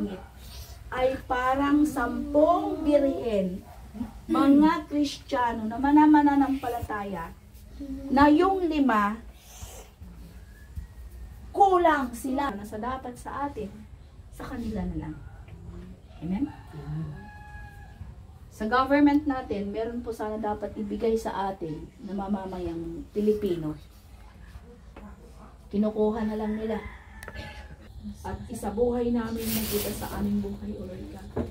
langit ay parang 10 birhen, mga Kristiyano na mananampalataya, na yung 5, kulang sila na sa dapat sa atin, sa kanila na lang. Amen? Sa government natin, meron po sana dapat ibigay sa atin na mamamayang Pilipino. Kinukuha na lang nila. At isabuhay namin nakita sa aming buhay, O Lord God.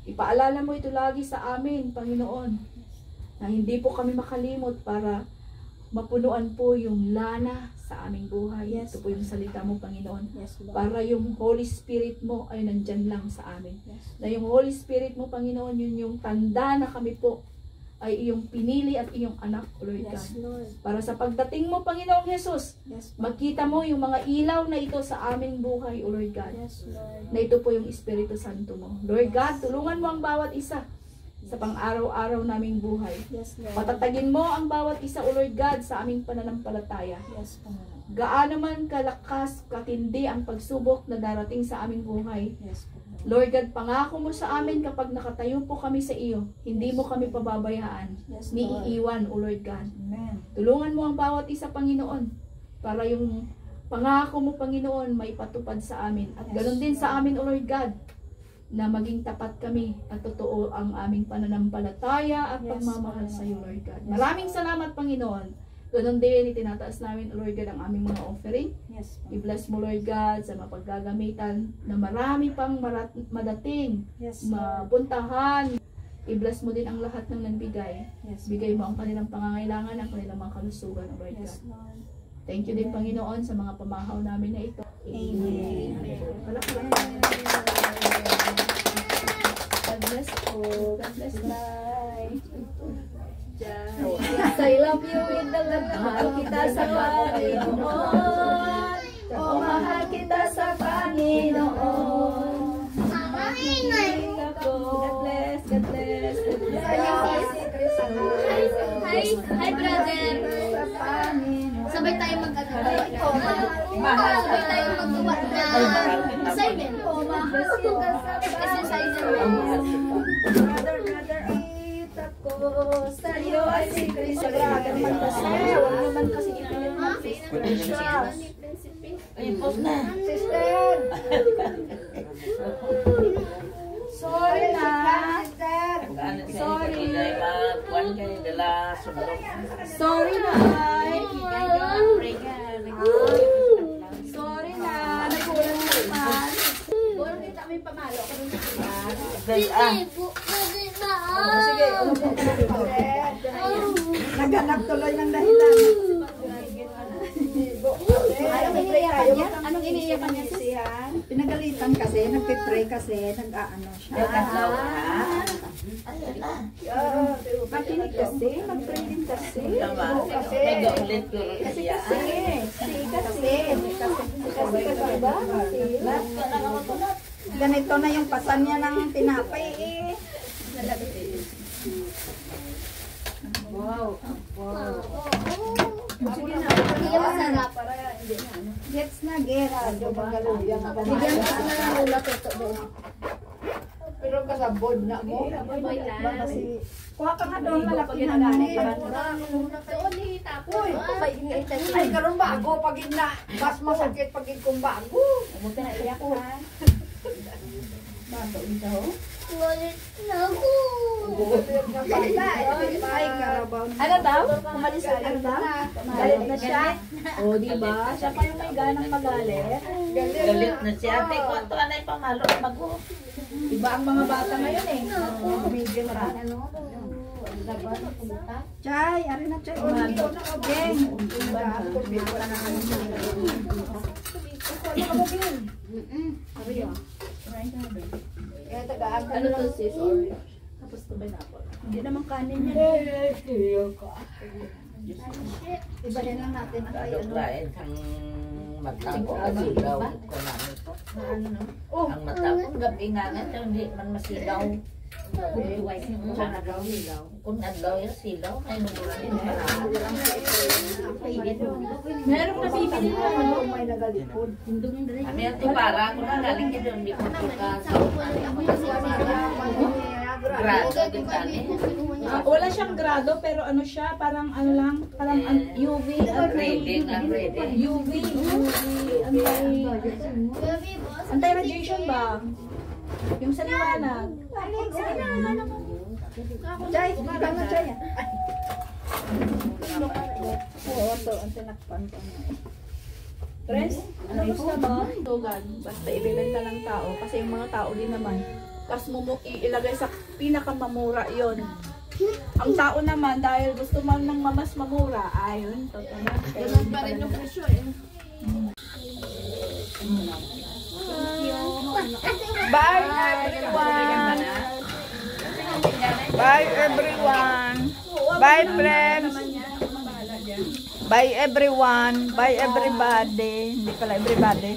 Ipaalala mo ito lagi sa amin, Panginoon, na hindi po kami makalimot para mapunuan po yung lana sa aming buhay. Yes. Ito po yung salita mo, Panginoon. Yes, Lord. Para yung Holy Spirit mo ay nandyan lang sa amin. Yes. Na yung Holy Spirit mo, Panginoon, yun yung tanda na kami po ay iyong pinili at iyong anak, O Lord God. Yes, Lord. Para sa pagdating mo, Panginoong Jesus, Yes, Lord. makita mo yung mga ilaw na ito sa aming buhay, O Lord God. Yes, Lord. Na ito po yung Espiritu Santo mo. Lord God, tulungan mo ang bawat isa sa pang-araw-araw naming buhay. Yes, Lord. Patatagin mo ang bawat isa, O Lord God, sa aming pananampalataya. Yes, Panginoon. Gaano man kalakas, katindi ang pagsubok na darating sa aming buhay. Yes, Panginoon. Lord God, pangako mo sa amin kapag nakatayo po kami sa iyo, hindi mo kami pababayaan, Yes, ni Lord. iiwan, O Lord God. Amen. Tulungan mo ang bawat isa, Panginoon, para yung pangako mo, Panginoon, may patupad sa amin. At Yes, ganoon din Lord. sa amin, O Lord God, na maging tapat kami at totoo ang aming pananampalataya at Yes, pagmamahal Lord. sa iyo, Lord God. Yes, Maraming Lord. salamat, Panginoon. Ganoon din, itinataas namin, O Lord God, ang aming mga offering. Yes, Panginoon. I-bless mo, Lord God, sa mapaggagamitan na marami pang madating, Yes, Lord. mapuntahan. I-bless mo din ang lahat ng nagbigay. Yes, Bigay mo ang kanilang pangangailangan, ang kanilang mga kalusugan, O Lord Yes, God. Lord. Thank you din, Panginoon, sa mga pamahaw namin na ito. Amen. Palakpakan. God bless po. God bless. Bye. Yes, I love you with the love. Mahal kita sa Panginoon. Oh, mahal kita sa Panginoon. God bless. God bless. Hi, brother. Sabay tayo mag-agawa. Sabay tayo mag-gawa na assignment. Exercise naman. Sa'yo ay si Kristo. Huwag naman kasi ipilit ng sister. Ayun, post na. Sister! Sorry na. Sorry. Sorry na. Sorry na. Nagulang naman. Buwan kita may pamalo. Sige. Naghanap tuloy ng dahilan. Anong iniiyakan niya? Pinagalitan kasi, nagpipray kasi, nag-aano siya. Makinig kasi, mag-pray din kasi. Ganito na yung pasan niya ng tinapay eh. Wow. Sige na. Hindi masarap. Gets na, gets. Bigyan kasi na ng ulat ito doon. Pero kasabod na mo. Kasi, kuha ka nga doon, malaki na Doon hitapon. Ay, karon bago, pag na, mas masakit pag kung bago. Huwag ka na iyak ha. Bago ito. Walit na ako. Ay, karabaw. Ano daw? Kumalis ka. Ano daw? Galit na siya. O, diba? Siya pa yung may ganang magalit. Galit na siya. Ate, kwanto anay pamalo. Mago. Iba ang mga bata ngayon eh. Medyo marami. Chay, ari na chay. Geng. Ano to sis? Or tapos to ba na po? Hindi naman kanin yan. Iba din lang natin ang ay ano. Lain kang matako asigaw ko namin to. Ang matako gabi nga nga to, hindi man masigaw. Kung adlaw yung silaw, may nubura din para. Meron na bibili na, ano? May nagalipod. Kami ang tupara, kung nagaling ka doon, di ko tukas. Grado din kami. Wala siyang grado, pero ano siya, parang ano lang, parang UV, Reading ang reading. UV, anti-radiation ba? Yung sa liwanag. Chay, tangan Chay. Oo, to, ang tinakpan ko. Tres, ano gusto mo? Tugan, basta ibibenta ng tao, kasi yung mga tao din naman, tapos mo ilagay sa pinakamamura yon. Ang tao naman, dahil gusto man ng mas mamura, ayun, totoo na. Ganun pa rin yung presyo eh. Bye everyone. Bye everyone. Bye friends. Bye everyone. Bye everybody. Hindi pala everybody.